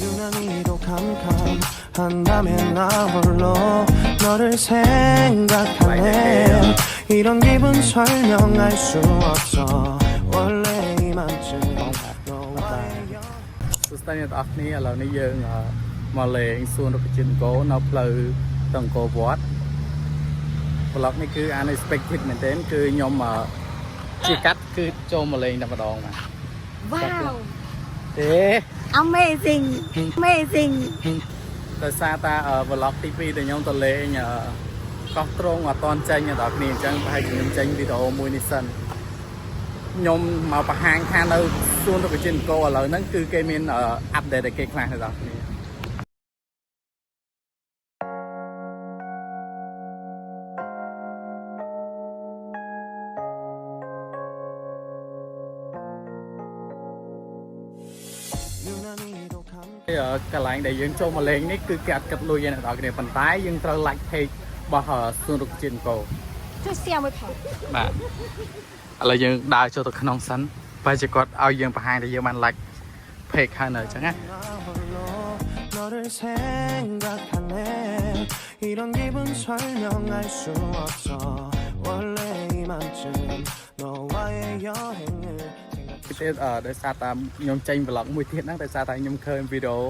유난히도 캄캄한다면 나 홀로 너를 생각하네 이런 기분 설명할 수 없어 원래 이맘쯤 너와의 សួស្តីអ្នកទាំងអស់គ្នាឥឡូវនេះយើងមកលេងសួនរុក្ខជាតិអង្គរនៅផ្លូវទៅអង្គរវត្ត vlog នេះគឺ unexpected មែនទែនគឺខ្ញុំជាកាត់គឺចូលមកលេងតែម្ដងបាទ Wow ទេ Amazing Amazing ដោយសារតា vlog ទី2ដែលខ្ញុំទៅលេងកោះត្រង់អត់តន់ចេញដល់គ្នាអញ្ចឹងប្រហែលជាខ្ញុំចេញវីដេអូមួយនេះសិនខ្ញុំមកបង្ហាញថានៅសួនរុក្ខជាតិអង្គរឥឡូវហ្នឹងគឺគេមានអាប់ដេតឲ្យគេខ្លះទៅដល់គ្នាកន្លែងដែលយើងចូលមកលេងនេះគឺគេអត់គិតលុយទេអ្នកនរគ្នាប៉ុន្តែយើងត្រូវ like page របស់សួនរុក្ខជាតិអង្គរ Just see with her បាទឥឡូវយើងដើរចូលទៅក្នុងសិនបើជាគាត់ឲ្យយើងបង្ហាញថាយើងបាន like page ហើយនៅអញ្ចឹងណា 너를 생각하네 이런 기분 설명할 수 없어 원래 이맘쯤 너와의 여행을 ទៀតដោយសារតែខ្ញុំចេញ vlog មួយទៀតហ្នឹងដោយសារតែខ្ញុំឃើញវីដេអូរ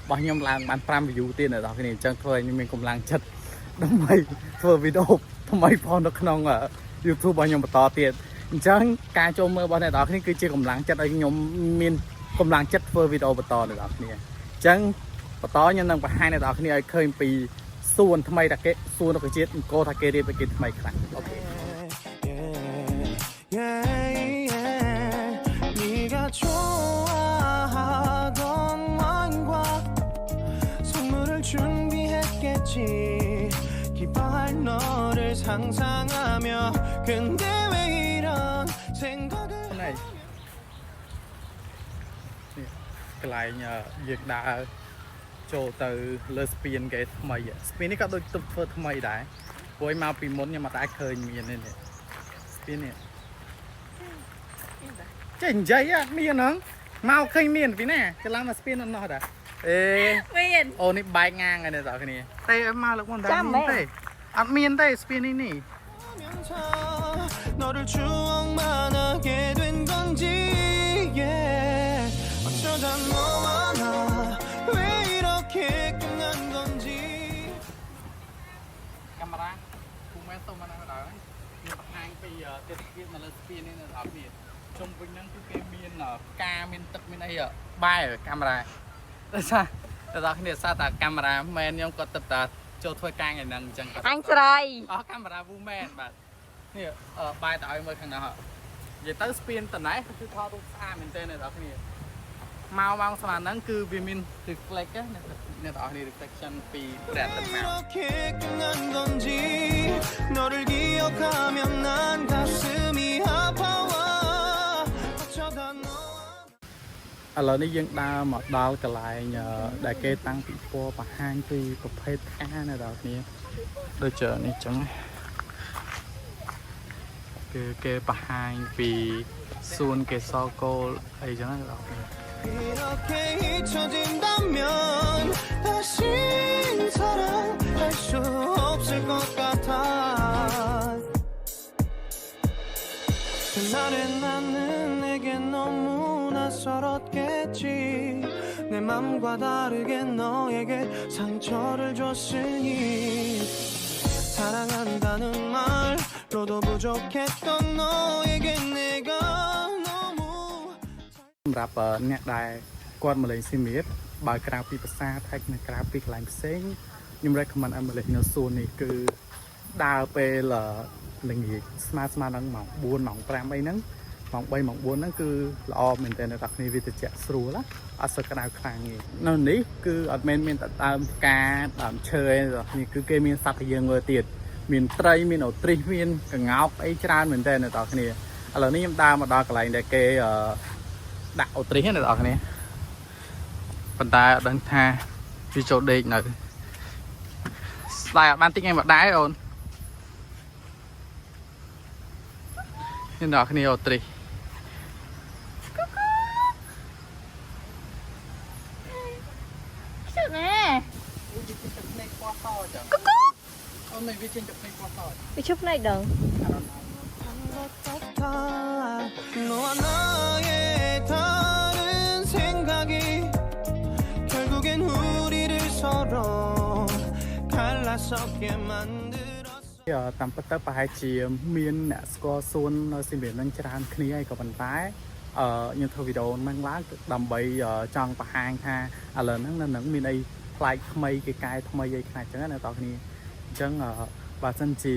បស់ខ្ញុំឡើងបាន5 view ទៀតអ្នកនរគ្នាអញ្ចឹងធ្វើឲ្យខ្ញុំមានកម្លាំងចិត្តដើម្បីធ្វើវីដេអូថ្មីផងនៅក្នុង YouTube របស់ខ្ញុំបន្តទៀតអញ្ចឹងការចូលមើលរបស់អ្នកនរគ្នាគឺជាកម្លាំងចិត្តឲ្យខ្ញុំមានកម្លាំងចិត្តធ្វើវីដេអូបន្តអ្នកនរគ្នាអញ្ចឹងបន្តខ្ញុំនឹងបង្ហាញអ្នកនរគ្នាឲ្យឃើញពីសួនថ្មីតាគេសួនរុក្ខជាតិអង្គរថាគេរៀបឲ្យគេថ្មីខ្លះអូខេ좋아하던 왕과 선물을 준비했겠지 기뻐할 너를 상상하며 근데 왜 이런 생각을 នេះកន្លែងយើងដើរចូលទៅលើស្ពានគេថ្មីស្ពាននេះក៏ដូចទៅធ្វើថ្មីដែរព្រោះមកពីមុនខ្ញុំអត់អាចឃើញមានទេនេះស្ពាននេះចេះនិយាយមានហ្នឹងមកឃើញមានពីណាច្រឡំមកស្ពាននោះដែរមានអូនេះបែកងាងហើយអ្នកនរគ្នាតែមកលើកមុនតែមានទេអត់មានទេស្ពាននេះ너를 추억만하게 된 건지 어쩌다 너와 나 왜 이렇게 끝난 건지 កាមេរ៉ាគូមែនទៅមកណាដែរខ្ញុំបង្ហាញពីទេសភាពនៅលើស្ពាននេះអ្នកនរគ្នាជុំវិញហ្នឹងគឺគេមានផ្កាមានទឹកមានអីបែរកាមេរ៉ាដោយសារតែដល់គ្នាសារតែកាមេរ៉ាមែនខ្ញុំគាត់ទៅតាចូលធ្វើការថ្ងៃហ្នឹងអញ្ចឹងគាត់អញស្រីកាមេរ៉ាវូមែនបាទនេះបែរទៅឲ្យមើលខាងនោះនិយាយទៅស្ពានតណេះគឺថតរូបស្អាតមែនទែនអ្នកនរគ្នាមកស្មានហ្នឹងគឺវាមាន reflect ណាអ្នកនរគ្នា reflection ពីព្រះអាទិត្យមក너를 기억하면 난 가슴이 아파와 ឥឡូវនេះយើងដើរមកដល់កន្លែងដែលគេតាំងពិព័រណ៍បង្ហាញពីប្រភេទផ្កានៅដល់គ្នាដូចជានេះចឹងគឺគេបង្ហាញពីសួនកេសរកូលអីចឹងណាដល់គ្នា이렇게 잊혀진다면 다시 사랑할 수 없을 것 같아 그날의 나는 내게 너무 낯설었겠지 내 맘과 다르게 너에게 상처를 줬으니 사랑한다는 말로도 부족했던 너에게 내가 너무 សម្រាប់អ្នកដែលគាត់មកលេងស៊ីមៀតបើក្រៅពីភាសាថៃនិងក្រៅពីកន្លែងផ្សេងខ្ញុំ recommend ឲ្យមកលេងនៅសួននេះគឺដើរពេលល្ងាចស្មើនឹងម៉ោង 4 ម៉ោង 5 អីហ្នឹងម៉ោង 3 ម៉ោង 4 ហ្នឹងគឺល្អមែនទែនអ្នកនរគ្នាវាត្រជាក់ស្រួលណាអត់សូវក្តៅខ្លាំងទេនៅនេះគឺអត់មែនមានតែដើមផ្កាដើមឈើទេនេះគឺគេមានសត្វឲ្យយើងមើលទៀតមានត្រីមានអូទ្រីសមានកង្កោកអីច្រើនមែនទែនអ្នកនរគ្នាឥឡូវនេះខ្ញុំដើរមកដល់កន្លែងដែលគេដាក់អូទ្រីសអ្នកនរគ្នាប៉ុន្តែអត់ដឹងថាវាចូលដេកនៅស្ដាយអត់បានតិចឯងមកដែរអូនអ្នកនរគ្នាអូទ្រីស ចឹងអូនមិនវាចេញទៅពេញគាត់ត Bị chúc này đừng. 너와 나의 다른 생각이 결국엔 우리를 서로 갈라서게 만들었어 តាមពិតទៅប្រហែលជាមានអ្នកស្គាល់សួននៅស៊ីមេនឹងច្រើនគ្នាហើយក៏ប៉ុន្តែខ្ញុំធ្វើវីដេអូហ្នឹងឡើងដើម្បីចង់បង្ហាញថាឥឡូវហ្នឹងនៅនឹងមានអីប្លែកថ្មីគេកែថ្មីអីខ្លះចឹងណាបងប្អូនគ្នាអញ្ចឹងបើសិនជា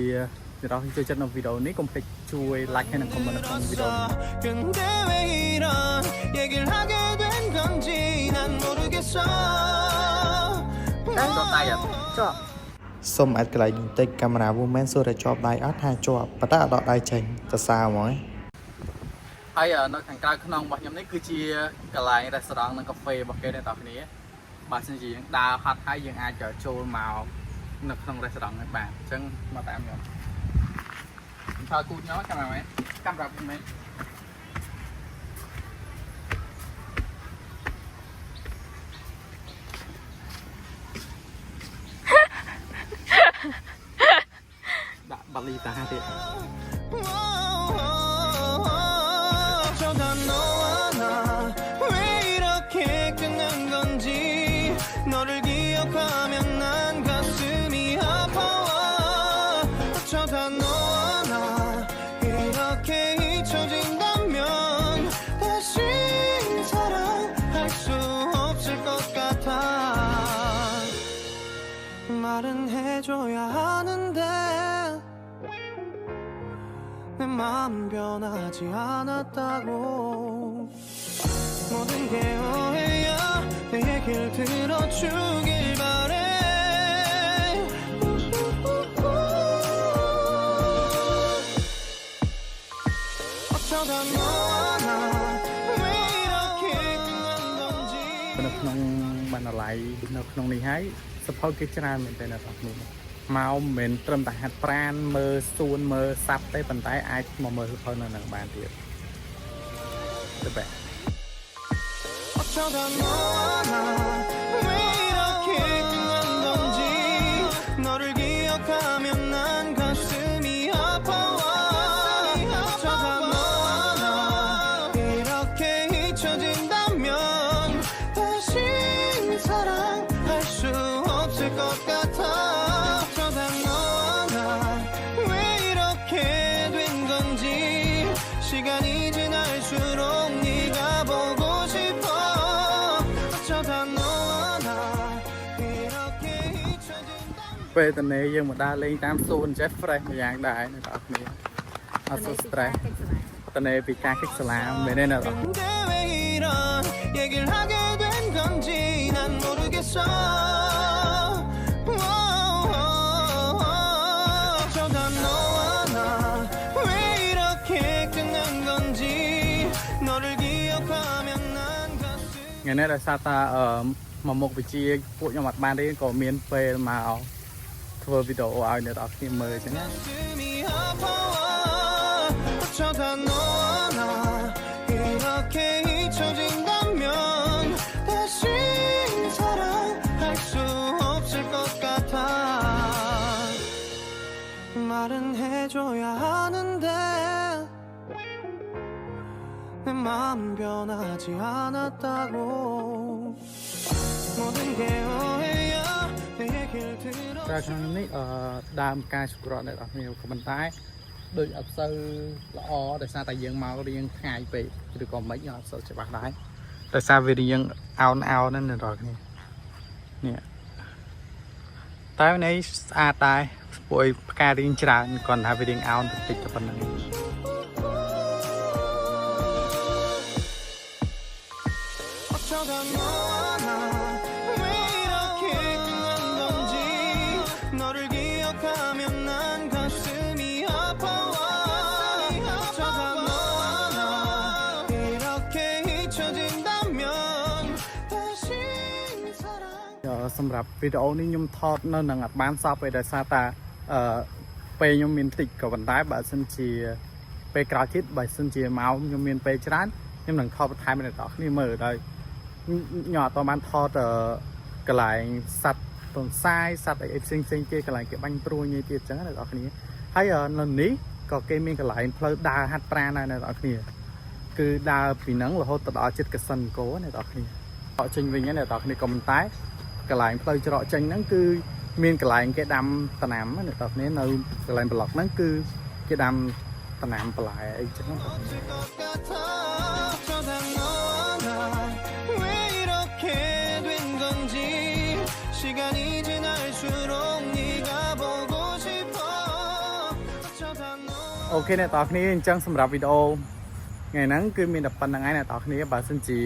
អ្នកនរចូលចិត្តនៅវីដេអូនេះកុំភ្លេចជួយ like ហើយនិង comment នៅក្នុងវីដេអូនេះ 근데 왜 이런 얘기를 하게 된 건지 난 모르겠어 តែដល់ដៃអត់ចុះ សុំអាចកន្លែងបន្តិចកាមេរ៉ា woman សួរតែជាប់ដៃអត់ថាជាប់ប៉ុន្តែអត់ដកដៃចេញសរសើរហ្មង ហើយនៅខាងក្រៅខ្នងរបស់ខ្ញុំនេះគឺជាកន្លែង restaurant និងកាហ្វេរបស់គេអ្នកនរគ្នាបើសិនជាយើងដើរហត់ហើយយើងអាចចូលមកនៅក្នុង restaurant នេះបានអញ្ចឹងមកតាមខ្ញុំថើគូតខ្ញុំកាមេរ៉ាមែនកាមេរ៉ាមែនដាក់បាលីតាទៀត 어쩌다 너와 나 왜 이렇게 끝난 건지 너를 기억하면 난 가슴이 아파와 어쩌다 너와 나 이렇게 잊혀진다면 다시 사랑할 수 없을 것 같아 말은 해줘야 하는데 내 마음 변하지 않았다고 모든 게 오해야 내 얘길 들어주길 바래 어쩌다 너와 나 왜 이렇게 끝난 건지 នៅក្នុងបណ្ណាល័យនៅក្នុងនេះហើយសភៅគេច្រើនមែនទែនអ្នកនរគ្នាមកមិនមែនត្រឹមតែហាត់ប្រាណមើលសួនមើលសัตว์ទេប៉ុន្តែអាចមកមើលសភៅនៅនឹងបានទៀតទៅបែប 어쩌다 너와 나 왜 이렇게 끝난 건지 너를 기억하면 난 가슴이 아파와 어쩌다 너와 나 이렇게 잊혀진다면 다시 사랑할 수 없을 것 같아 어쩌다 너와 나 왜 이렇게 된 건지 시간이 지날수록 네가 보고 싶어 어쩌다 너와 나 이렇게 잊혀진다면 ពេលតនេយើងមកដើរលេងតាមសួនចេះ fresh មួយយ៉ាងដែរអ្នកនរគ្នាអត់សូវ stress តនេពីការគិតសាលាមែនទេអ្នកនរ 근데 왜 이런 얘기를 하게 된 건지 난 모르겠어 어쩌다 너와 나 왜 이렇게 끝난 건지 너를 기억하면 난 가슴 ថ្ងៃនេះដោយសារតាមកមុខវិជាពួកខ្ញុំអត់បានទេក៏មានពេលមកធ្វើវីដេអូឲ្យអ្នកនរគ្នាមើលអញ្ចឹងណា 어쩌다 너와 나 이렇게 잊혀진다면 다시 사랑할 수 없을 것 같아 말은 해줘야 하는데 내 마음 변하지 않았다고 모든 게 오해야 내 얘길 들어 តែក្នុងនេះដើមការជក្រក់អ្នកនរគ្នាក៏ប៉ុន្តែដូចអត់សូវល្អដោយសារតែយើងមករៀងថ្ងៃពេកឬក៏មិនអត់សូវច្បាស់ដែរដោយសារវារៀងអោនហ្នឹងអ្នកនរគ្នានេះតែនេះស្អាតដែរពួកផ្ការៀងច្រើនគាត់ថាវារៀងអោនតិចតិចតែប៉ុណ្្នឹង 어쩌다 너와 나 왜 이렇게 끝난 건지 너를 기억하면 난 가슴이 아파와 어쩌다 너와 나 이렇게 잊혀진다면 다시 사랑 សម្រាប់វីដេអូនេះខ្ញុំថតនៅនឹងអត់បានសពទេដោយសារតែពេលខ្ញុំមានតិចក៏ប៉ុន្តែបើសិនជាពេលក្រោយទៀតបើសិនជាមកខ្ញុំមានពេលច្រើនខ្ញុំនឹងថតបន្ថែមដល់អ្នកនរគ្នាមើលដោយ nhỏ to ban thọ kể lại sạch ទន្សាយសត្វអីផ្សេងគេកន្លែងគេបាញ់ព្រួយនេះទៀតអញ្ចឹងអ្នកនរគ្នាហើយនៅនេះក៏គេមានកន្លែងផ្លូវដើរហាត់ប្រាណដែរអ្នកនរគ្នាគឺដើរពីហ្នឹងរហូតទៅដល់ចិត្តកសិនកោអ្នកនរគ្នាច្រកចេញវិញអ្នកនរគ្នាក៏មិនតែកន្លែងផ្លូវច្រកចេញហ្នឹងគឺមានកន្លែងគេដាំដំណាំអ្នកនរគ្នានៅកន្លែងប្លុកហ្នឹងគឺគេដាំដំណាំបន្លែអីចឹង 시간이 지날수록 네가 보고 싶어 어쩌다 너 អូខេអ្នកនរគ្នាអញ្ចឹងសម្រាប់វីដេអូថ្ងៃហ្នឹងគឺមានតែប៉ុណ្្នឹងហើយអ្នកនរគ្នាបើសិនជា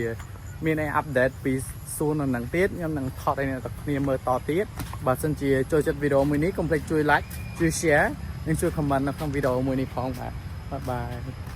មានអីអាប់ដេតពីសួននៅនឹងទៀតខ្ញុំនឹងថតឲ្យអ្នកនរគ្នាមើលតទៀតបើសិនជាចូលចិត្តវីដេអូមួយនេះកុំភ្លេចជួយ like ជួយ share និងជួយ comment នៅក្នុងវីដេអូមួយនេះផងបាទបាយបាយ